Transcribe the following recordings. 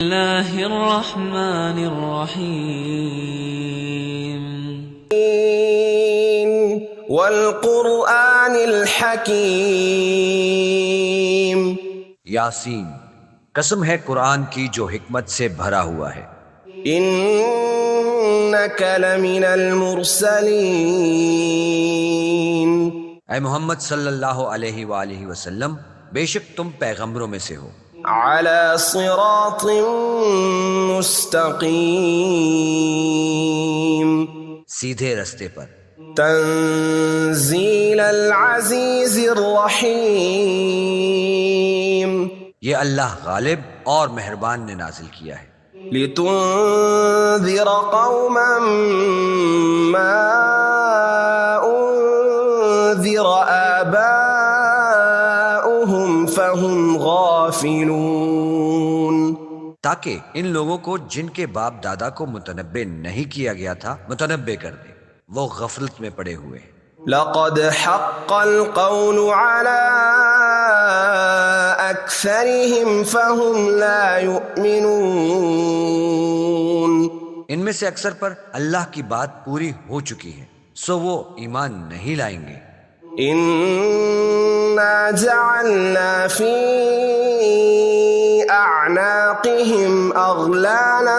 الله الرحمن الرحيم والقرآن الحكيم یاسین، قسم ہے قرآن کی جو حکمت سے بھرا ہوا ہے۔ إنك لمن المرسلين اے محمد صلی اللہ علیہ وآلہ وسلم، بے شک تم پیغمبروں میں سے ہو، على صراط مستقيم سیدھے رستے پر۔ تنزيل العزيز الرحيم یہ اللہ غالب اور مہربان نے نازل کیا ہے، لتنذر قوما ما أنذر آباؤهم فهم غافلون، تاکہ ان لوگوں کو جن کے باپ دادا کو متنبع نہیں کیا گیا تھا متنبع کر دے، وہ غفلت میں پڑے ہوئے ہیں۔ لقد حق القول على أكثرهم فهم لا يؤمنون، ان میں سے اکثر پر اللہ کی بات پوری ہو چکی ہے، سو وہ ایمان نہیں لائیں گے۔ إنا جعلنا في أعناقهم أغلالا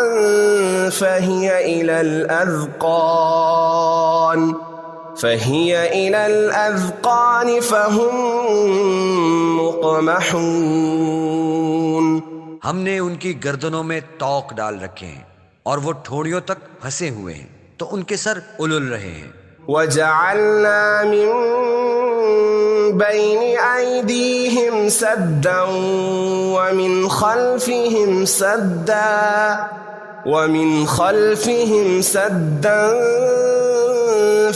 فهي إلى الأذقان فهم مقمحون، ہم نے ان کی گردنوں میں توق ڈال رکھے ہیں اور وہ ٹھوڑیوں تک پھنسے ہوئے ہیں، تو ان کے سر الل رہے ہیں۔ وجعلنا من بين أيديهم سدا ومن خلفهم سدا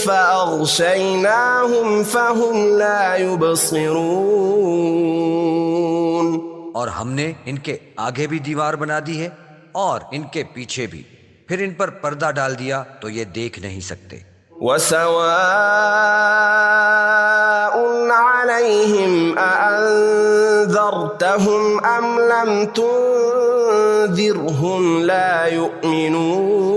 فأغشيناهم فهم لا يبصرون، اور ہم نے ان کے آگے بھی دیوار بنا دی ہے اور ان کے پیچھے بھی، پھر ان پر پردہ ڈال دیا تو یہ دیکھ نہیں سکتے۔ وسواء عليهم أأنذرتهم أم لم تنذرهم لا يؤمنون،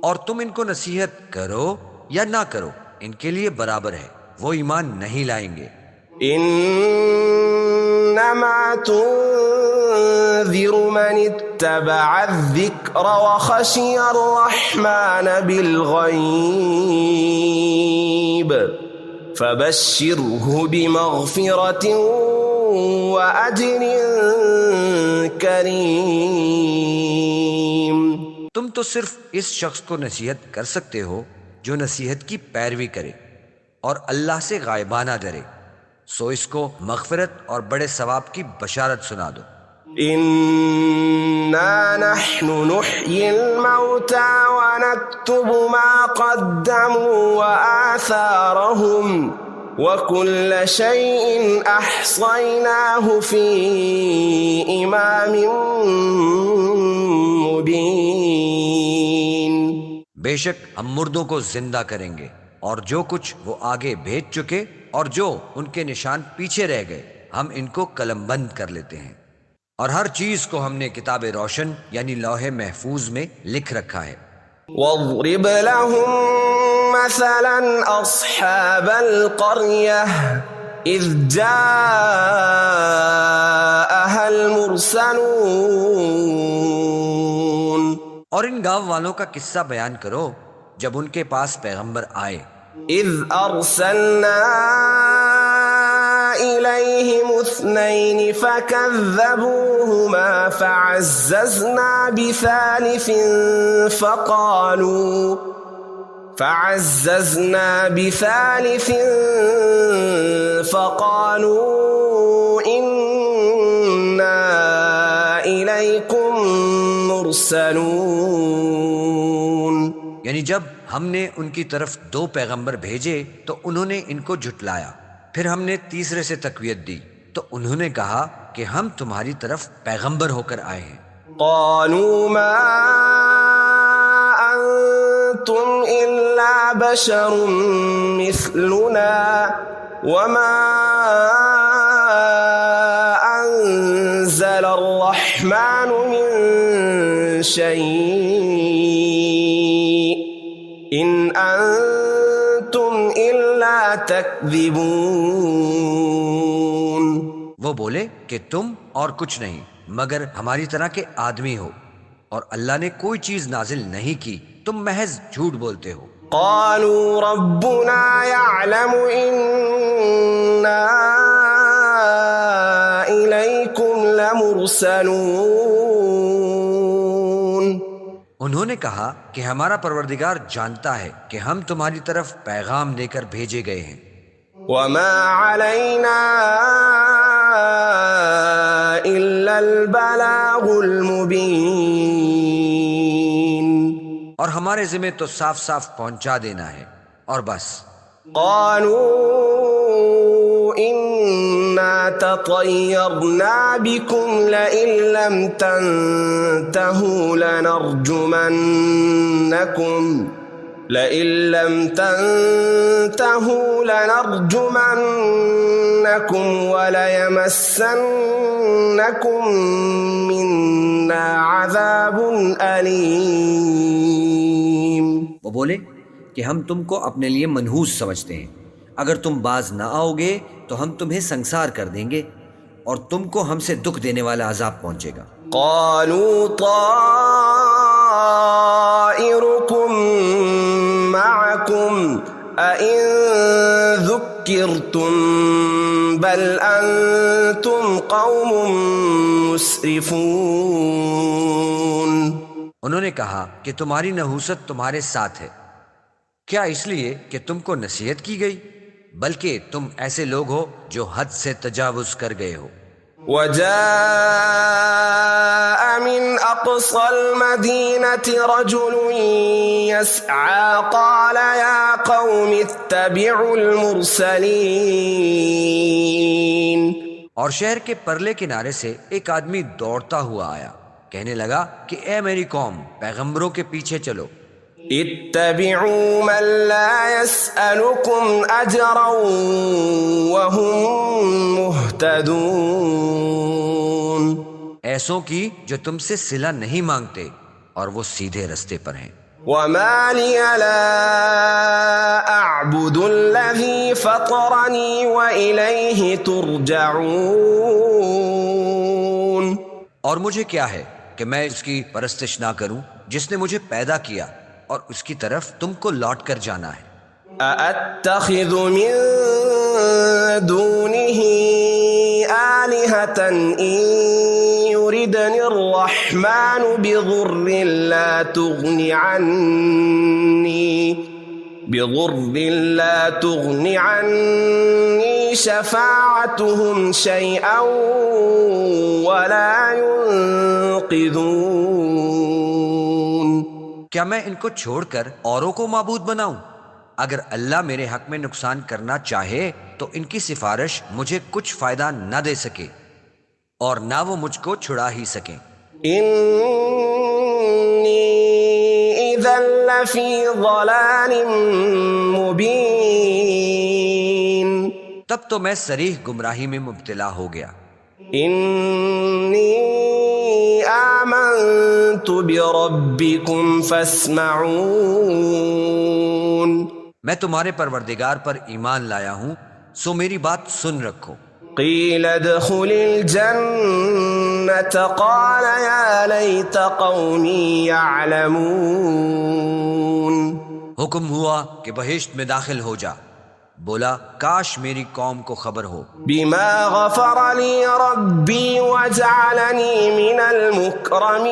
اور تم ان کو نصیحت کرو یا نہ کرو، ان کے لیے برابر ہے، وہ ایمان نہیں لائیں گے۔ إنما تنذر من اتبع الذكر وخشي الرحمن بالغيب فبشره بمغفرة وأجر كريم۔ تم تو صرف اس شخص کو نصیحت کر سکتے ہو جو نصیحت کی پیروی کرے اور اللہ سے غائبانہ ڈرے، سو اس کو مغفرت اور بڑے ثواب کی بشارت سنا دو۔ إنا نحن نحيي الموتى ونكتب ما قدموا وآثارهم وكل شيء أحصيناه في إمام مبين۔ بے شک ہم مردوں کو زندہ کریں گے، اور جو کچھ وہ آگے بھیج چکے اور جو ان کے نشان پیچھے رہ گئے ہم ان کو قلم بند کر لیتے ہیں، اور ہر چیز کو ہم نے کتاب روشن یعنی لوح محفوظ میں لکھ رکھا ہے۔ واضرب لهم مثلا أصحاب القرية إذ جاءها المرسلون، اور ان گاؤں والوں کا قصہ بیان کرو جب ان کے پاس پیغمبر آئے۔ إذ أرسلنا إليهم 2 فكذبوهما فعززنا بثالث فقالوا إنا إليكم مرسلون، یعنی جب ہم نے ان کی طرف 2 پیغمبر بھیجے تو انہوں نے ان کو جھٹلایا، پھر ہم نے تیسرے سے تقویت دی تو انہوں نے کہا کہ ہم تمہاری طرف پیغمبر ہو کر آئے ہیں۔ قالوا ما أنتم إلا بشر مثلنا وما أنزل الرحمن الرحمن من شيء إن أنتم إلا تكذبون. وہ بولے کہ تم اور کچھ نہیں مگر ہماری طرح کے آدمی ہو، اور اللہ نے کوئی چیز نازل نہیں کی، تم محض جھوٹ بولتے ہو. قالوا ربنا يعلم إنا إليكم لمرسلون. انہوں نے کہا کہ ہمارا پروردگار جانتا ہے کہ ہم تمہاری طرف پیغام لے کر بھیجے گئے ہیں. وما علينا إلا البلاغ المبين. اور ہمارے ذمہ تو صاف صاف پہنچا دینا ہے اور بس. قالوا إنا تطيرنا بكم لئن لم تنتهوا لنرجمنكم وليمسنكم منا عذاب أليم. وہ بولے کہ ہم تم کو اپنے لیے منحوس سمجھتے ہیں، اگر تم باز نہ آؤ گے تو ہم تمہیں سنسار کر دیں گے اور تم کو ہم سے دکھ دینے والا عذاب پہنچے گا. قالوا طائركم معكم أئن ذكرتم بل أنتم قوم مسرفون. انہوں نے کہا کہ تمہاری نحوست تمہارے ساتھ ہے، کیا اس لیے کہ تم کو نصیحت کی گئی؟ بلکہ تم ایسے لوگ ہو جو حد سے تجاوز کر گئے ہو. وجاء من أقصى المدينة رجل يسعى قال يا قوم اتبعوا المرسلين. اور شہر کے پرلے کنارے سے ایک آدمی دوڑتا ہوا آیا، کہنے لگا کہ اے میری قوم، پیغمبروں کے پیچھے چلو. اتبعوا من لا يسألكم أجرا وهم مهتدون. ایسوں کی جو تم سے صلہ نہیں مانگتے اور وہ سیدھے رستے پر ہیں. وما لي لا أعبد الذي فطرني وإليه ترجعون. اور مجھے کیا ہے کہ میں اس کی پرستش نہ کروں جس نے مجھے پیدا کیا اور اس کی طرف تم کو لوٹ کر جانا ہے. أأتخذ من دونه آلهة إن يردني الرحمن بضر لا تغن عني شفاعتهم شيئا ولا ينقذون. کیا میں ان کو چھوڑ کر اوروں کو معبود بناؤں؟ اگر اللہ میرے حق میں نقصان کرنا چاہے تو ان کی سفارش مجھے کچھ فائدہ نہ دے سکے اور نہ وہ مجھ کو چھڑا ہی سکیں. إني إذا لفي ضلال مبين. تب تو میں صریح گمراہی میں مبتلا ہو گیا. إني آمنت بربكم فاسمعون. میں تمہارے پروردگار پر ایمان لایا ہوں، سو میری بات سن رکھو. قيل ادخل الجنة قال يا ليت قومي يعلمون. حکم ہوا کہ بہشت میں داخل ہو جا، بولا کاش میری قوم کو خبر ہو. بما غفر لي ربي وجعلني من المكرمين.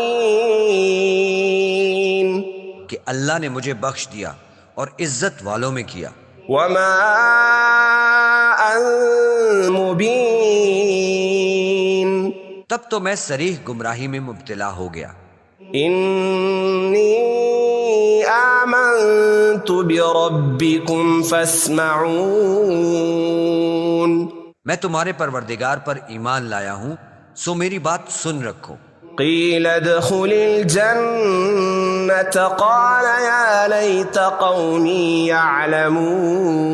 کہ اللہ نے مجھے بخش دیا اور عزت والوں میں کیا. وما أنت مبين. تب تو میں صریح گمراہی میں مبتلا ہو گیا. إني آمنت بربكم فاسمعون. میں تمہارے پروردگار پر ایمان لایا ہوں، سو میری بات سن رکھو. قيل ادخل الجنة قال يا ليت قومي يعلمون.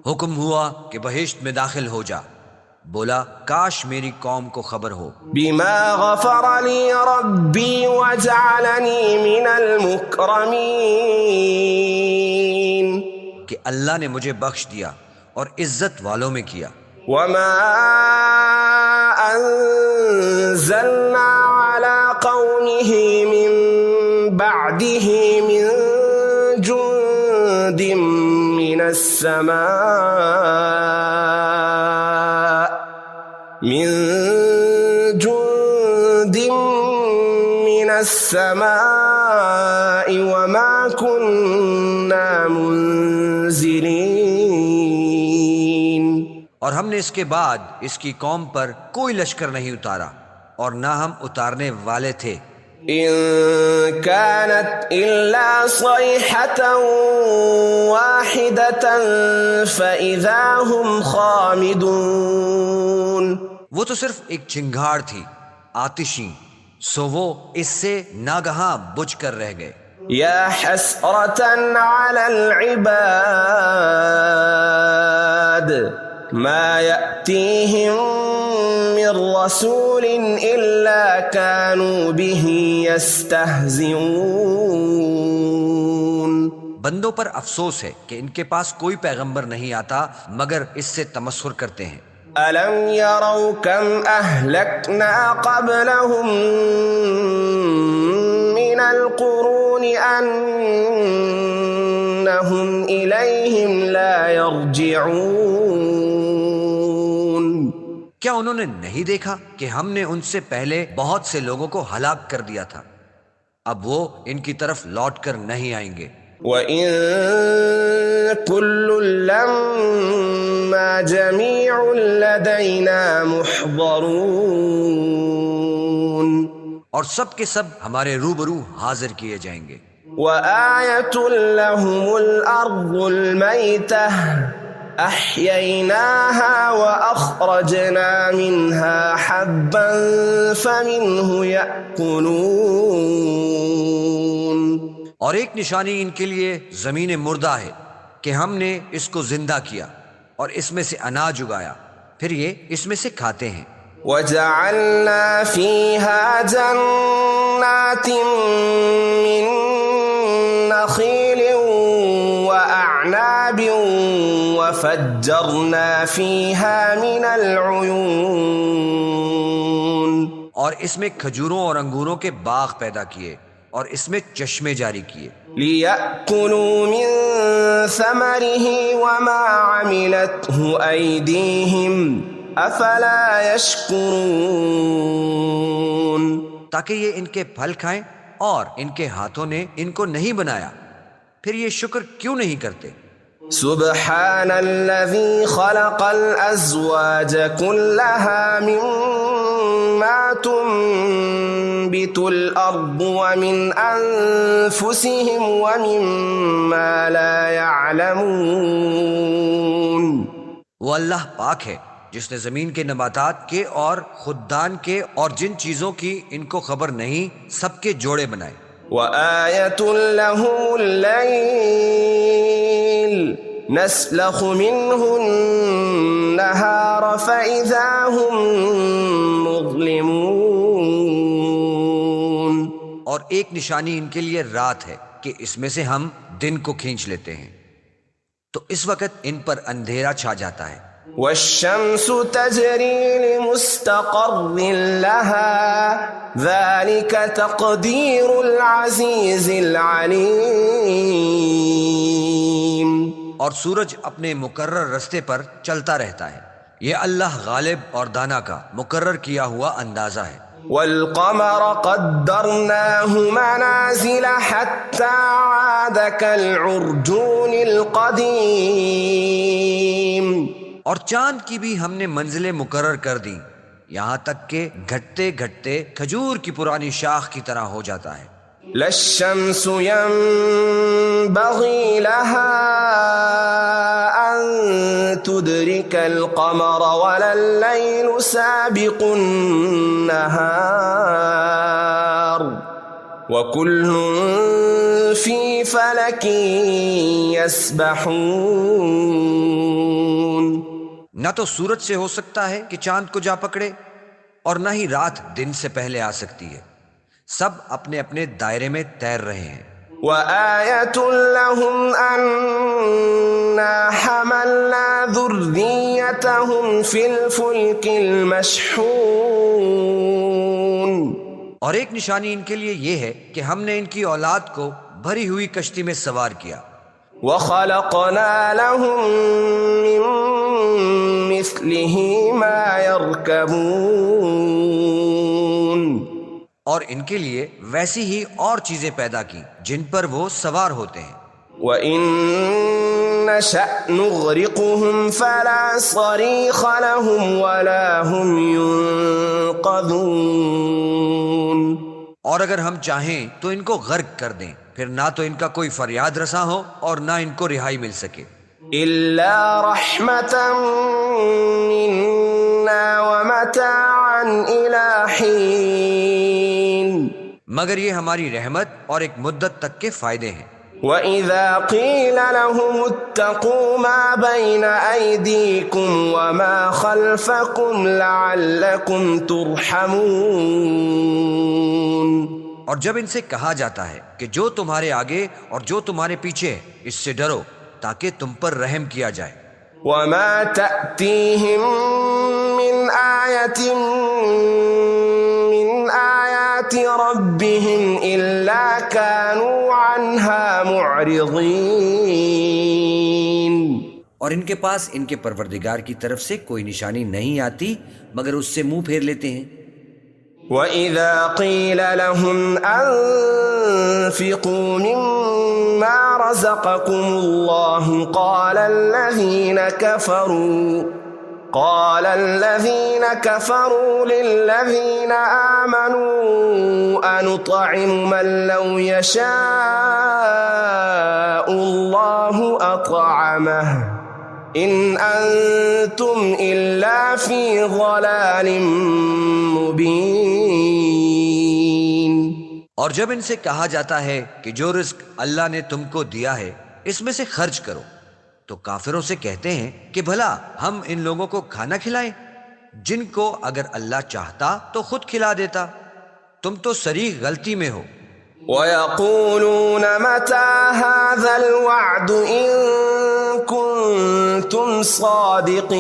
حکم ہوا کہ بہشت میں داخل ہو جا، بولا کاش میری قوم کو خبر ہو بما غفر لي ربي وجعلني من المكرمين کہ اللہ نے مجھے بخش دیا اور عزت والوں میں کیا. وما أنزلنا على قومه من بعده من جند من السماء وما كنا منزلين. اور ہم نے اس کے بعد اس کی قوم پر کوئی لشکر نہیں اتارا اور نہ ہم اتارنے والے تھے. إن كانت إلا صيحة واحدة فإذا هم خامدون. وہ تو صرف ایک چنگھاڑ تھی آتشی، سو وہ اس سے ناگہاں بجھ کر رہ گئے. يا حسرة على العباد ما يأتيهم من رسول إلا كانوا به يستهزئون. بندوں پر افسوس ہے کہ ان کے پاس کوئی پیغمبر نہیں آتا مگر اس سے تمسخر کرتے ہیں. ألم يروا كم أهلكنا قبلهم من القرون أنهم إليهم لا يرجعون. کیا انہوں نے نہیں دیکھا کہ ہم نے ان سے پہلے بہت سے لوگوں کو ہلاک کر دیا تھا، اب وہ ان کی طرف لوٹ کر نہیں آئیں گے. وَإِن كُلٌّ لَّمَّا جَمِيعٌ لَّدَيْنَا مُحْضَرُونَ. اور سب کے سب ہمارے روبرو حاضر کیے جائیں گے. وَآيَةٌ لَّهُمُ الْأَرْضُ الْمَيْتَةُ أَحْيَيْنَاهَا وَأَخْرَجْنَا مِنْهَا حَبًّا فَمِنْهُ يَأْكُلُونَ. اور ایک نشانی ان کے لیے زمین مردہ ہے کہ ہم نے اس کو زندہ کیا اور اس میں سے اناج اگایا، پھر یہ اس میں سے کھاتے ہیں. وَجَعَلْنَا فِيهَا جَنَّاتٍ مِّن نَّخِيلٍ وَأَعْنَابٍ وَفَجَّرْنَا فِيهَا مِنَ الْعُيُونِ. اور اس میں کھجوروں اور انگوروں کے باغ پیدا کیے اور اس میں چشمے جاری کیے. لِيَأْكُلُوا مِن ثَمَرِهِ وَمَا عَمِلَتْهُ أَيْدِيهِمْ أَفَلَا يَشْكُرُونَ. تاکہ یہ ان کے پھل کھائیں اور ان کے ہاتھوں نے ان کو نہیں بنایا، پھر یہ شکر کیوں نہیں کرتے. سبحان الذي خلق الأزواج كلها مما تنبت الأرض ومن أنفسهم ومما لا يعلمون. وہ اللہ پاک ہے جس نے زمین کے نباتات کے اور خوددان کے اور جن چیزوں کی ان کو خبر نہیں سب کے جوڑے بنائے. وآية لهم الليل نسلخ منه النهار فإذا هم مظلمون. اور ایک نشانی ان کے لیے رات ہے کہ اس میں سے ہم دن کو کھینچ لیتے ہیں تو اس وقت ان پر اندھیرا چھا جاتا ہے. والشمس تجري لمستقر لها ذلك تقدير العزيز العليم. اور سورج اپنے مقرر رستے پر چلتا رہتا ہے، یہ اللہ غالب اور دانا کا مقرر کیا ہوا اندازہ ہے. والقمر قدرناه منازل حتى عاد كالعرجون القديم. اور چاند کی بھی ہم نے منزلیں مقرر کر دیں یہاں تک کہ گھٹتے گھٹتے کھجور کی پرانی شاخ کی طرح ہو جاتا ہے. لا الشمس ينبغي لها أن تدرك القمر ولا الليل سابق النهار وكل في فلك يسبحون. نہ تو سورج سے ہو سکتا ہے کہ چاند کو جا پکڑے، اور نہ ہی رات دن سے پہلے آ سکتی ہے، سب اپنے اپنے دائرے میں تیر رہے ہیں۔ وآية لهم أنا حملنا ذريتهم في الفلك المشحون، اور ایک نشانی ان کے لیے یہ ہے کہ ہم نے ان کی اولاد کو بھری ہوئی کشتی میں سوار کیا، وخلقنا لهم من مثله ما يركبون، اور ان کے لیے ویسی ہی اور چیزیں پیدا کی جن پر وہ سوار ہوتے ہیں۔ وَإِن نَّشَأْ نُغْرِقْهُمْ فَلَا صَرِيخَ لَهُمْ وَلَا هُمْ يُنقَذُونَ، اور اگر ہم چاہیں تو ان کو غرق کر دیں، پھر نہ تو ان کا کوئی فریاد رساں ہو اور نہ ان کو رہائی مل سکے۔ إِلَّا رَحْمَةً مِّنَّا وَمَتَاعًا إِلَىٰ حِينٍ، مگر یہ ہماری رحمت اور ایک مدت تک کے فائدے ہیں۔ وَإِذَا قِيلَ لَهُمُ اتَّقُوا مَا بَيْنَ أَيْدِيكُمْ وَمَا خَلْفَكُمْ لَعَلَّكُمْ تُرْحَمُونَ، اور جب ان سے کہا جاتا ہے کہ جو تمہارے آگے اور جو تمہارے پیچھے ہے اس سے ڈرو تاکہ تم پر رحم کیا جائے۔ وَمَا تَأْتِيهِم مِّنْ آيَةٍ مِّنْ آيَاتِ رَبِّهِمْ إِلَّا كَانُوا عَنْهَا مُعْرِضِينَ، اور ان کے پاس ان کے پروردگار کی طرف سے کوئی نشانی نہیں آتی مگر اس سے منہ پھیر لیتے ہیں۔ وَإِذَا قِيلَ لَهُمْ أَنفِقُوا مِمَّا رَزَقَكُمُ اللَّهُ قَالَ الَّذِينَ كَفَرُوا لِلَّذِينَ آمَنُوا أَنُطْعِمُ مَن لَّوْ يَشَاءُ اللَّهُ أَطْعَمَهُ إِنْ أَنتُمْ إِلَّا فِي ضَلَالٍ مُّبِينٍ۔ اور جب ان سے کہا جاتا ہے کہ جو رزق اللہ نے تم کو دیا ہے اس میں سے خرچ کرو، تو کافروں سے کہتے ہیں کہ بھلا ہم ان لوگوں کو کھانا کھلائیں جن کو اگر اللہ چاہتا تو خود کھلا دیتا، تم تو صریح غلطی میں ہو۔ وَيَقُولُونَ مَتَىٰ هَٰذَا الْوَعْدُ إِن كُنتُمْ صَادِقِينَ،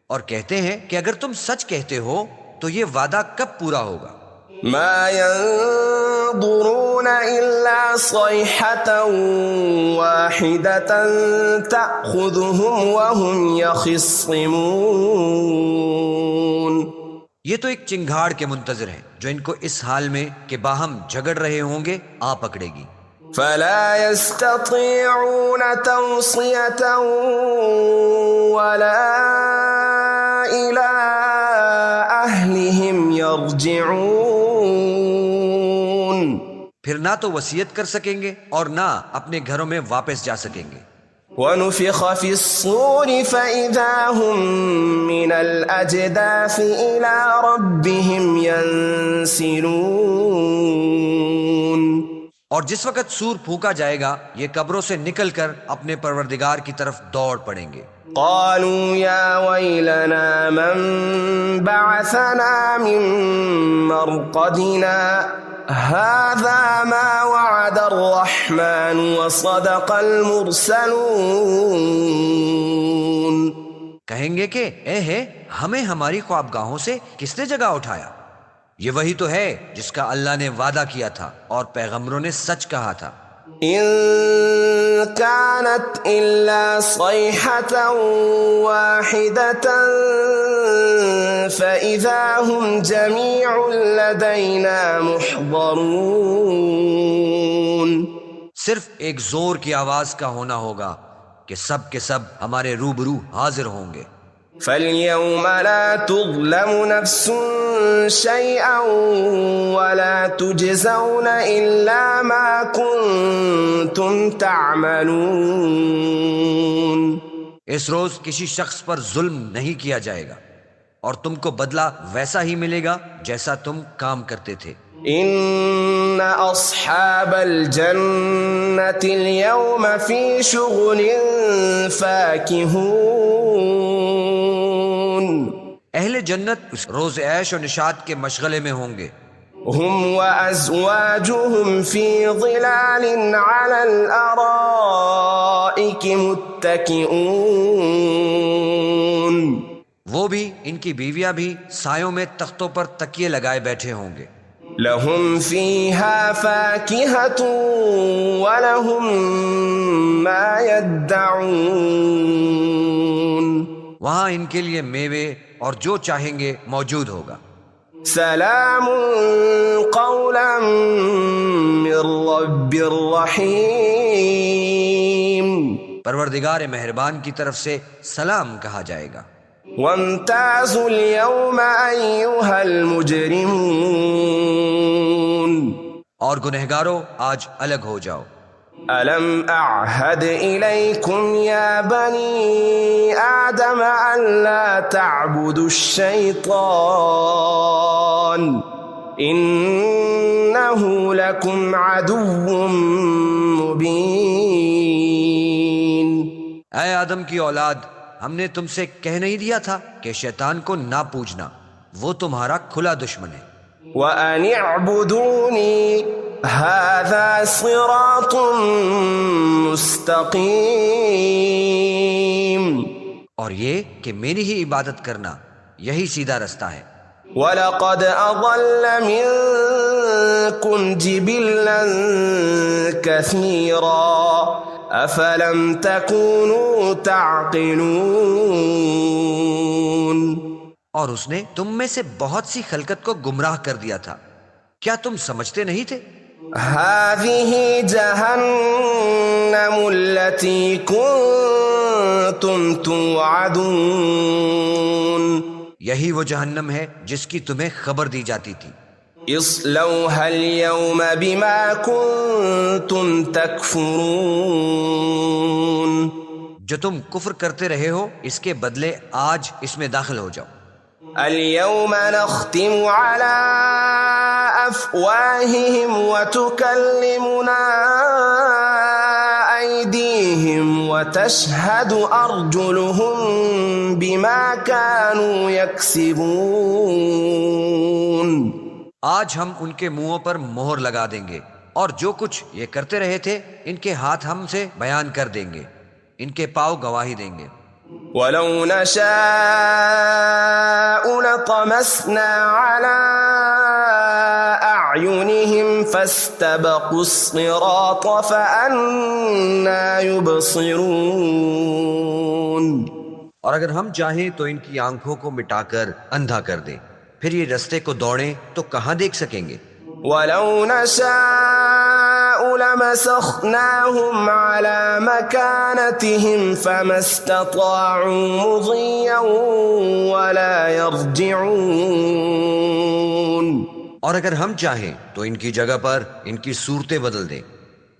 اور کہتے ہیں کہ اگر تم سچ کہتے ہو تو یہ وعدہ کب پورا ہوگا؟ مَا يَنظُرُونَ إِلَّا صَيْحَةً وَاحِدَةً تَأْخُذُهُمْ وَهُمْ يَخِصِّمُونَ، یہ تو ایک چنگھاڑ کے منتظر ہیں جو ان کو اس حال میں کہ باہم جھگڑ رہے ہوں گے آ پکڑے گی۔ فَلَا يَسْتَطِيعُونَ تَوْصِيَةً وَلَا إِلَىٰ أَهْلِهِمْ يَرْجِعُونَ، پھر نہ تو وصیت کر سکیں گے اور نہ اپنے گھروں میں واپس جا سکیں گے۔ وَنُفِخَ فِي الصُّورِ فَإِذَا هُم مِّنَ الْأَجْدَاثِ إِلَىٰ رَبِّهِمْ يَنسِلُونَ، اور جس وقت سور پھونکا جائے گا یہ قبروں سے نکل کر اپنے پروردگار کی طرف دوڑ پڑیں گے۔ قالوا يا ويلنا من بعثنا من مرقدنا هذا ما وعد الرحمن وصدق المرسلون، کہیں گے کہ اے ہے ہمیں ہماری خوابگاہوں سے کس نے جگہ اٹھایا، یہ وہی تو ہے جس کا اللہ نے وعدہ کیا تھا اور پیغمبروں نے سچ کہا تھا۔ إن كانت إلا صيحة واحدة فإذا هم جميع لدينا محضرون، صرف ایک زور کی آواز کا ہونا ہوگا کہ سب کے سب ہمارے روبرو حاضر ہوں گے۔ فَالْيَوْمَ لَا تُظْلَمُ نَفْسٌ شَيْئًا وَلَا تُجْزَوْنَ إِلَّا مَا كُنتُمْ تَعْمَلُونَ، اس روز کسی شخص پر ظلم نہیں کیا جائے گا اور تم کو بدلہ ویسا ہی ملے گا جیسا تم کام کرتے تھے۔ إن أصحاب الجنة اليوم في شغل فاكهون اہل جنت روز عیش و نشاط کے مشغلے میں ہوں گے. هم وأزواجهم في ظلال على الأرائك متكئون وہ بھی ان کی بیویاں بھی سایوں میں تختوں پر تکیے لگائے بیٹھے ہوں گے. لهم فيها فاكهة ولهم ما يدعون وہاں ان کے لیے میوے اور جو چاہیں گے موجود ہوگا. سلام قولا من رب رحيم پروردگار مہربان کی طرف سے سلام کہا جائے گا. وامتازوا اليوم أيها المجرمون اور گنہگارو آج الگ ہو جاؤ. ألم أعهد إليكم يا بني آدم ألا تعبدوا الشيطان إنه لكم عدو مبين. اے آدم کی اولاد، ہم نے تم سے کہہ نہیں دیا تھا کہ شیطان کو نہ پوجنا، وہ تمہارا کھلا دشمن ہے. وأن اعبدوني هذا صراط مستقيم اور یہ کہ میری ہی عبادت کرنا یہی سیدھا رستہ ہے. وَلَقَدْ أَضَلَّ مِنكُمْ جِبِلًّا كَثِيرًا أَفَلَمْ تَكُونُوا تَعْقِلُونَ اور اس نے تم میں سے بہت سی خلقت کو گمراہ کر دیا تھا، کیا تم سمجھتے نہیں تھے؟ هذه جهنم التي كنتم توعدون یہی وہ جہنم ہے جس کی تمہیں خبر دی جاتی تھی. اصلوها اليوم بما كنتم تكفرون جو تم کفر کرتے رہے ہو اس کے بدلے آج اس میں داخل ہو جاؤ. اليوم نختم على أفواههم وتكلمنا أيديهم وتشهد أرجلهم بما كانوا يكسبون. آج ہم ان کے منہوں پر مہر لگا دیں گے اور جو کچھ یہ کرتے رہے تھے ان کے ہاتھ ہم سے بیان کر دیں گے، ان کے پاؤں گواہی دیں گے. ولو نشاء لطمسنا على أعينهم فاستبقوا الصراط فأنى يبصرون. اور اگر ہم چاہیں تو ان کی آنکھوں کو مٹا کر اندھا کر دیں، پھر یہ رستے کو دوڑیں تو کہاں دیکھ سکیں گے. ولو نشاء لمسخناهم على مكانتهم فما استطاعوا مضيا ولا يرجعون. اور اگر ہم چاہیں تو ان کی جگہ پر ان کی صورتیں بدل دیں،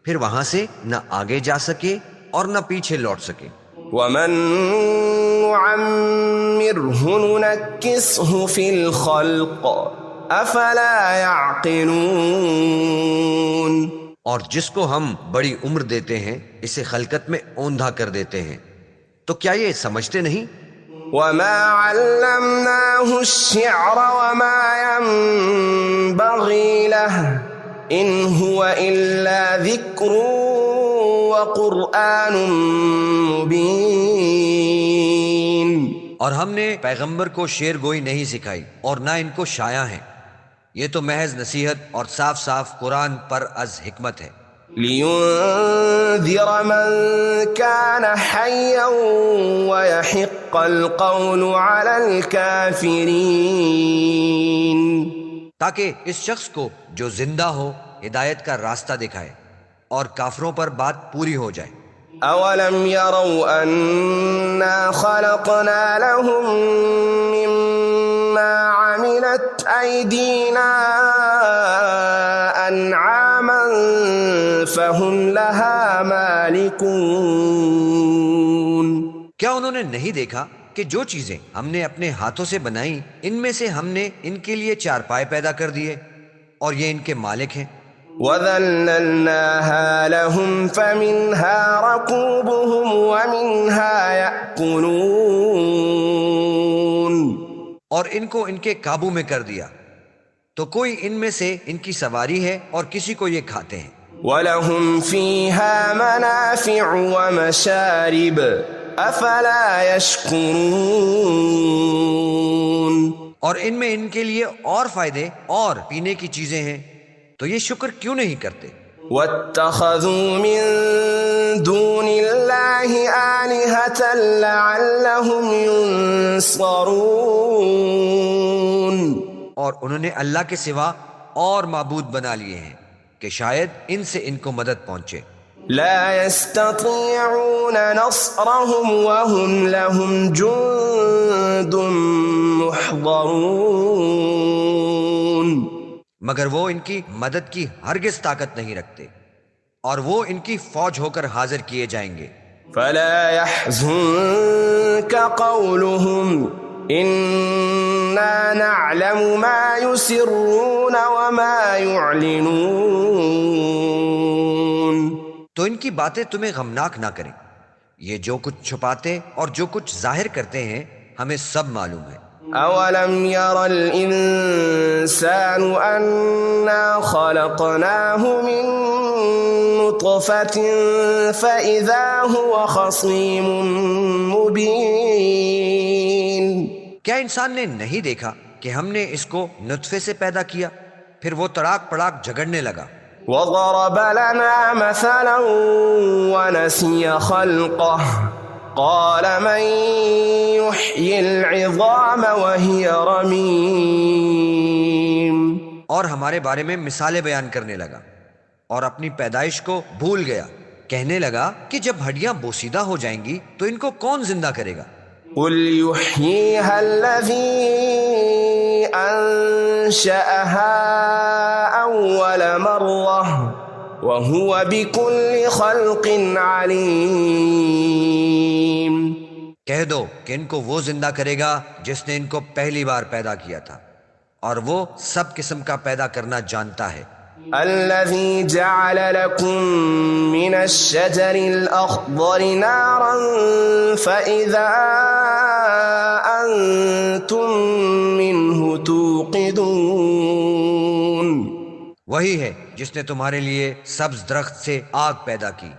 پھر وہاں سے نہ آگے جا سکے اور نہ پیچھے لوٹ سکے. ومن نعمره ننكسه في الخلق افلا يعقلون. اور جس کو ہم بڑی عمر دیتے ہیں اسے خلقت میں اوندھا کر دیتے ہیں، تو کیا یہ سمجھتے نہیں؟ وما علمناه الشعر وما ينبغي له ان هو الا ذكر وقرآن مبين. اور ہم نے پیغمبر کو شعر گوئی نہیں سکھائی اور نہ ان کو شایع ہے، یہ تو محض نصیحت اور صاف صاف قرآن پر از حکمت ہے. لينذر من كان حيا ويحق القول على الكافرين. تاکہ اس شخص کو جو زندہ ہو ہدایت کا راستہ دکھائے اور کافروں پر بات پوری ہو جائے. اولم يروا انا خلقنا لهم مما عملت ايدينا انعاما فهم لها مالكون. کیا انہوں نے نہیں دیکھا کہ جو چیزیں ہم نے اپنے ہاتھوں سے بنائیں ان میں سے ہم نے ان کے لیے چارپائے پیدا کر دیے اور یہ ان کے مالک ہیں. وَذَلَّلْنَاهَا لَهُمْ فَمِنْهَا رَكُوبُهُمْ وَمِنْهَا يَأْكُلُونَ. اور ان کو ان کے قابو میں کر دیا، تو کوئی ان میں سے ان کی سواری ہے اور کسی کو یہ کھاتے ہیں. وَلَهُمْ فِيهَا مَنَافِعُ وَمَشَارِبُ أَفَلَا يَشْكُرُونَ. اور ان میں ان کے لیے اور فائدے اور پینے کی چیزیں ہیں، تو یہ شکر کیوں نہیں کرتے؟ وَاتَّخَذُوا مِن دُونِ اللَّهِ آلِهَةً لَعَلَّهُمْ يُنصَرُونَ. اور انہوں نے اللہ کے سوا اور معبود بنا لیے ہیں کہ شاید ان سے ان کو مدد پہنچے. لا يستطيعون نصرهم وهم لهم جند محضرون. مگر وہ ان کی مدد کی ہرگز طاقت نہیں رکھتے، اور وہ ان کی فوج ہو کر حاضر کیے جائیں گے. فلا يحزنك قولهم إنا نعلم ما يسرون وما يعلنون. تو ان کی باتیں تمہیں غمناک نہ کریں، یہ جو کچھ چھپاتے اور جو کچھ ظاہر کرتے ہیں ہمیں سب معلوم ہے. أولم ير الإنسان أنا خلقناه من نطفة فإذا هو خصيم مبين. کیا انسان نے نہیں دیکھا کہ ہم نے اس کو نطفے سے پیدا کیا، پھر وہ تڑاک پڑاک جھگڑنے لگا. وضرب لنا مثلا ونسي خلقه قال من يحيي العظام وهي رميم. اور ہمارے بارے میں مثالیں بیان کرنے لگا اور اپنی پیدائش کو بھول گیا، کہنے لگا کہ جب ہڈیاں بوسیدہ ہو جائیں گی تو ان کو کون زندہ کرے گا؟ قل يحييها الذي أنشأها أول مرة وهو بكل خلق عليم. کہہ دو کہ ان کو وہ زندہ کرے گا جس نے ان کو پہلی بار پیدا کیا تھا، اور وہ سب قسم کا پیدا کرنا جانتا ہے. الذي جعل لكم من الشجر الأخضر نارا فإذا أنتم منه توقدون. وہی ہے جس نے تمہارے لیے سبز درخت سے آگ پیدا کی،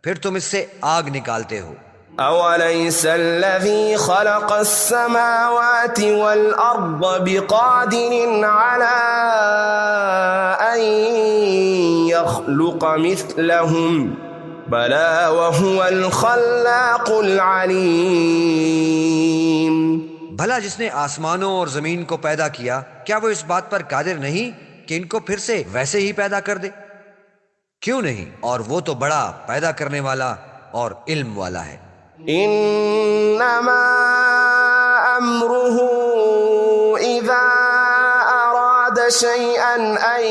پھر تم اس سے آگ نکالتے ہو. أوليس الذي خلق السماوات والأرض بقادر على أن يخلق مثلهم بلى وهو الخلاق العليم. بھلا جس نے آسمانوں اور زمین کو پیدا کیا، کیا وہ اس بات پر قادر نہیں کہ ان کو پھر سے ویسے ہی پیدا کر دے؟ کیوں نہیں، اور وہ تو بڑا پیدا کرنے والا اور علم والا ہے. انما امره اذا اراد شيئا ان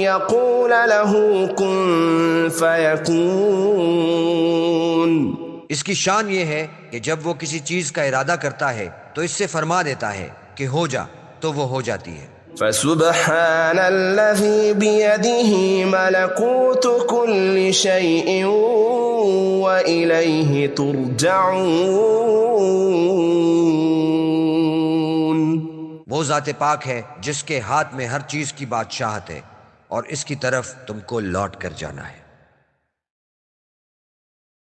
يقول له كن فيكون. اس کی شان یہ ہے کہ جب وہ کسی چیز کا ارادہ کرتا ہے تو اس سے فرما دیتا ہے کہ ہو جا، تو وہ ہو جاتی ہے. فسبحان الذي بيده ملكوت كل شيء وإليه ترجعون. وہ ذات پاک ہے جس کے ہاتھ میں ہر چیز کی بادشاہت ہے، اور اس کی طرف تم کو لوٹ کر جانا ہے.